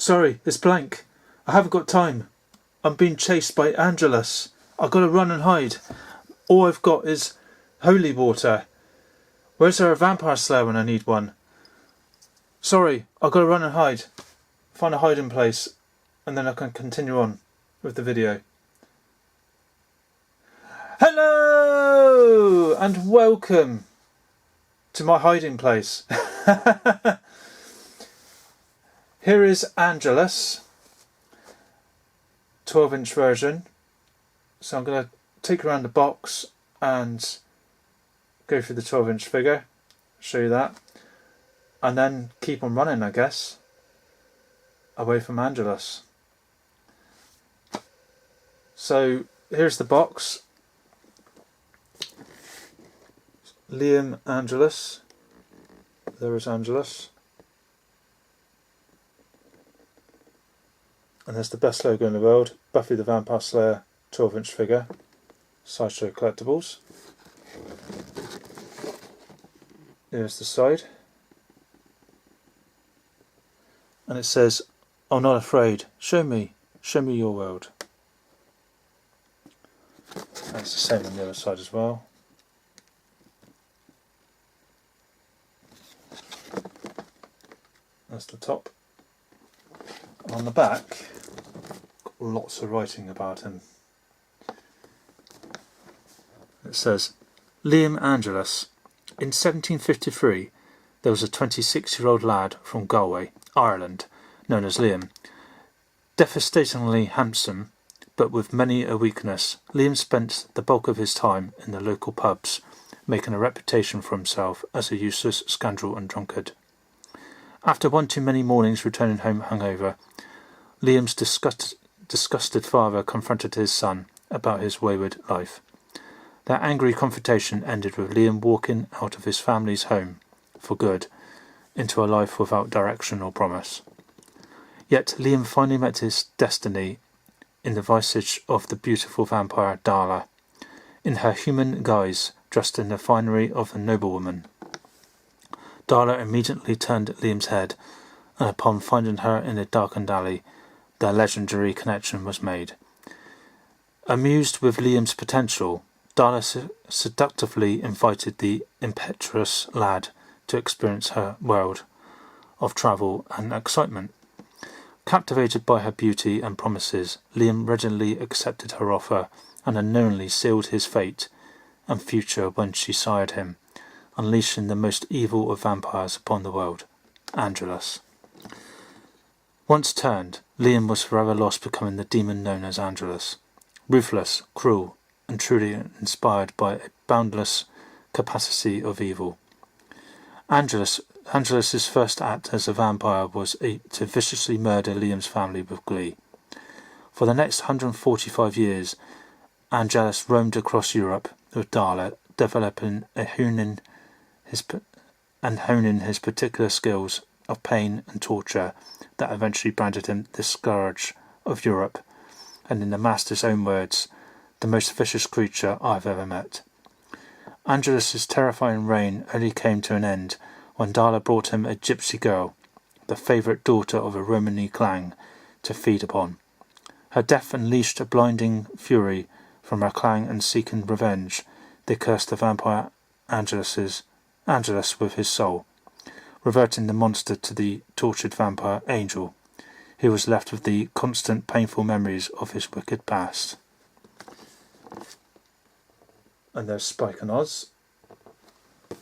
Sorry, it's blank. I haven't got time. I'm being chased by Angelus. I've got to run and hide. All I've got is holy water. Where's there a vampire slayer when I need one? Sorry, I've got to run and hide. Find a hiding place, and then I can continue on with the video. Hello and welcome to my hiding place. Here is Angelus, 12-inch version. So I'm going to take around the box and go through the 12-inch figure, show you that, and then keep on running, I guess, away from Angelus. So here's the box. Liam Angelus. There is Angelus. And there's the best logo in the world, Buffy the Vampire Slayer 12-inch figure, Sideshow Collectibles. Here's the side. And it says, "I'm not afraid, show me your world." That's the same on the other side as well. That's the top. On the back, got lots of writing about him. It says, Liam Angelus. In 1753, there was a 26-year-old lad from Galway, Ireland, known as Liam. Devastatingly handsome, but with many a weakness, Liam spent the bulk of his time in the local pubs, making a reputation for himself as a useless scoundrel and drunkard. After one too many mornings returning home hungover, Liam's disgusted father confronted his son about his wayward life. Their angry confrontation ended with Liam walking out of his family's home for good into a life without direction or promise. Yet Liam finally met his destiny in the visage of the beautiful vampire Darla, in her human guise, dressed in the finery of a noblewoman. Darla immediately turned Liam's head, and upon finding her in a darkened alley, their legendary connection was made. Amused with Liam's potential, Darla seductively invited the impetuous lad to experience her world of travel and excitement. Captivated by her beauty and promises, Liam readily accepted her offer and unknowingly sealed his fate and future when she sired him, unleashing the most evil of vampires upon the world, Angelus. Once turned, Liam was forever lost, becoming the demon known as Angelus. Ruthless, cruel, and truly inspired by a boundless capacity of evil. Angelus's first act as a vampire was to viciously murder Liam's family with glee. For the next 145 years, Angelus roamed across Europe with Darla, developing honing his particular skills of pain and torture that eventually branded him the scourge of Europe, and in the master's own words, the most vicious creature I've ever met. Angelus's terrifying reign only came to an end when Darla brought him a gypsy girl, the favourite daughter of a Romany clan, to feed upon. Her death unleashed a blinding fury from her clan, and seeking revenge, they cursed the vampire Angelus with his soul, reverting the monster to the tortured vampire Angel, who was left with the constant painful memories of his wicked past. And there's Spike and Oz. I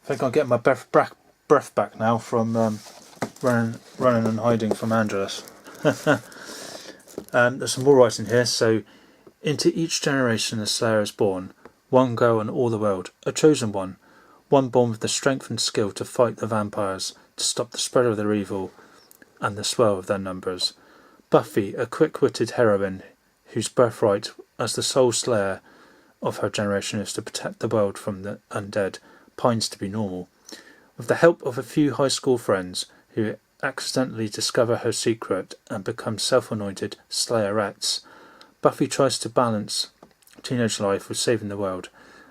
think I'll get my breath back now from running and hiding from Angelus. There's some more writing here. So, into each generation a slayer is born, one girl in all the world, a chosen one born with the strength and skill to fight the vampires, to stop the spread of their evil and the swell of their numbers. Buffy, a quick-witted heroine whose birthright as the sole slayer of her generation is to protect the world from the undead, pines to be normal. With the help of a few high school friends who accidentally discover her secret and become self-anointed slayerettes, Buffy tries to balance teenage life with saving the world.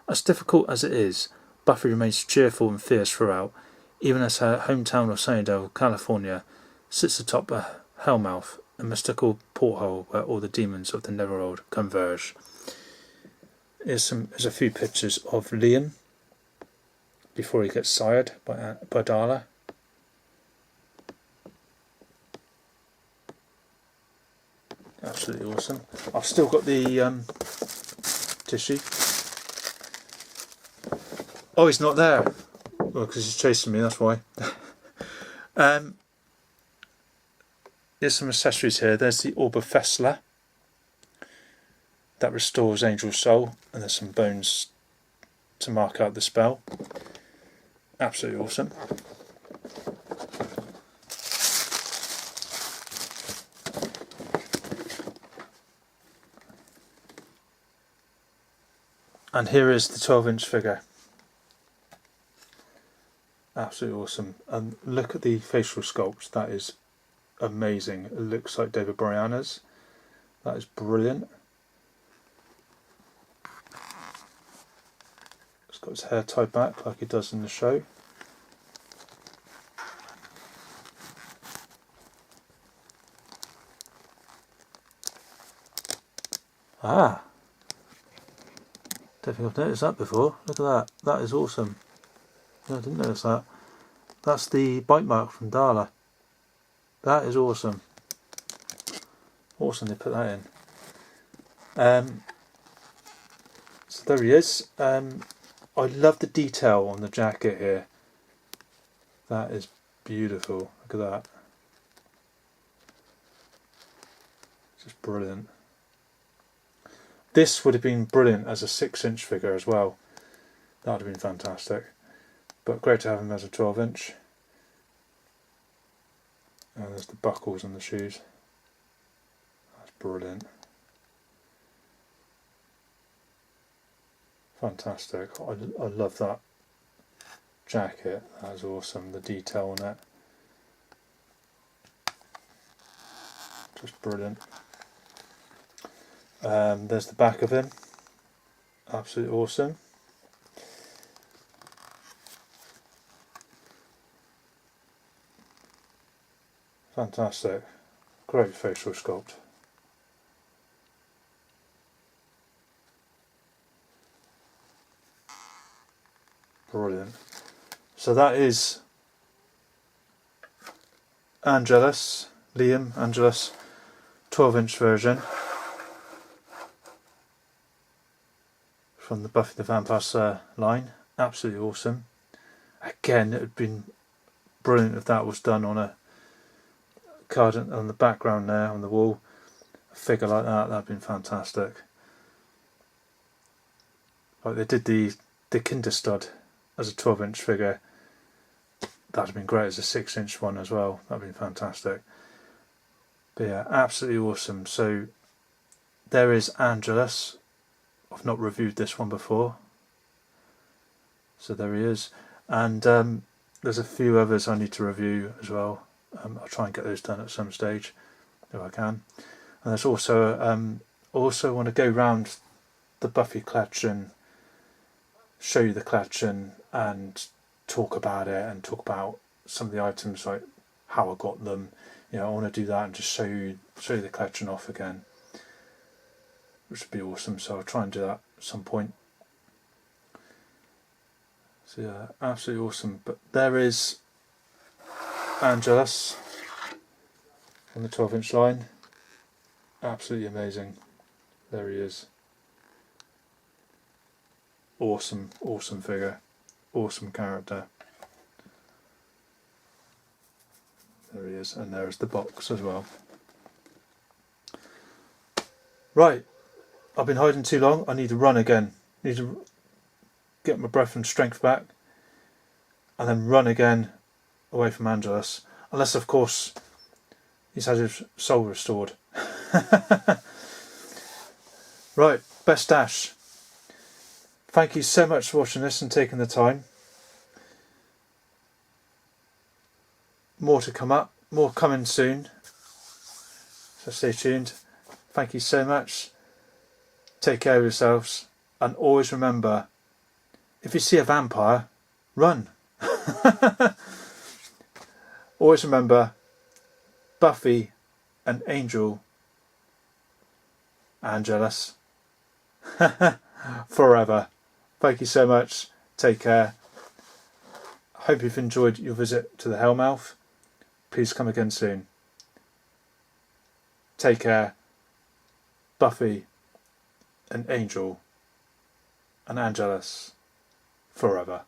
As difficult as it is, Buffy remains cheerful and fierce throughout, even as her hometown of Sunnydale, California, sits atop a hellmouth, a mystical porthole where all the demons of the netherworld converge. Here's a few pictures of Liam before he gets sired by Darla. Absolutely awesome. I've still got the tissue. Oh, he's not there. Well, because he's chasing me, that's why. There's some accessories here. There's the Orb of Fessler. That restores Angel's soul. And there's some bones to mark out the spell. Absolutely awesome. And here is the 12-inch figure. Absolutely awesome. And look at the facial sculpt. That is amazing. It looks like David Boreanaz's. That is brilliant. It's got his hair tied back like he does in the show. Ah! Don't think I've noticed that before. Look at that. That is awesome. No, I didn't notice that. That's the bite mark from Darla. That is awesome. Awesome they put that in. So there he is. I love the detail on the jacket here. That is beautiful. Look at that. Just brilliant. This would have been brilliant as a 6-inch figure as well. That would have been fantastic. But great to have him as a 12-inch. And there's the buckles on the shoes. That's brilliant. Fantastic. I love that jacket. That is awesome. The detail on it. Just brilliant. There's the back of him. Absolutely awesome. Fantastic. Great facial sculpt. Brilliant. So that is Angelus, Liam Angelus, 12-inch version from the Buffy the Vampire Slayer line. Absolutely awesome. Again, it would have been brilliant if that was done on a card on the background there on the wall. A figure like that, that'd been fantastic. Like they did the Kinderstud as a 12-inch figure. That'd have been great as a 6-inch one as well. That'd been fantastic. But yeah, absolutely awesome. So there is Angelus. I've not reviewed this one before. So there he is. And there's a few others I need to review as well. I'll try and get those done at some stage if I can. And there's also also want to go round the Buffy collection, show you the collection and talk about it and talk about some of the items, like how I got them. You know, I want to do that and just show you the collection off again, which would be awesome. So I'll try and do that at some point. So yeah, absolutely awesome. But there is Angelus on the 12-inch line. Absolutely amazing. There he is. Awesome, awesome figure. Awesome character. There he is. And there's the box as well. Right. I've been hiding too long. I need to run again. I need to get my breath and strength back. And then run again away from Angelus. Unless, of course, he's had his soul restored. Right. Best Dash. Thank you so much for watching this and taking the time. More to come up. More coming soon. So stay tuned. Thank you so much. Take care of yourselves. And always remember, if you see a vampire, run. always remember, Buffy and Angel, Angelus, forever. Thank you so much. Take care. Hope you've enjoyed your visit to the Hellmouth. Please come again soon. Take care. Buffy and Angel and Angelus, forever.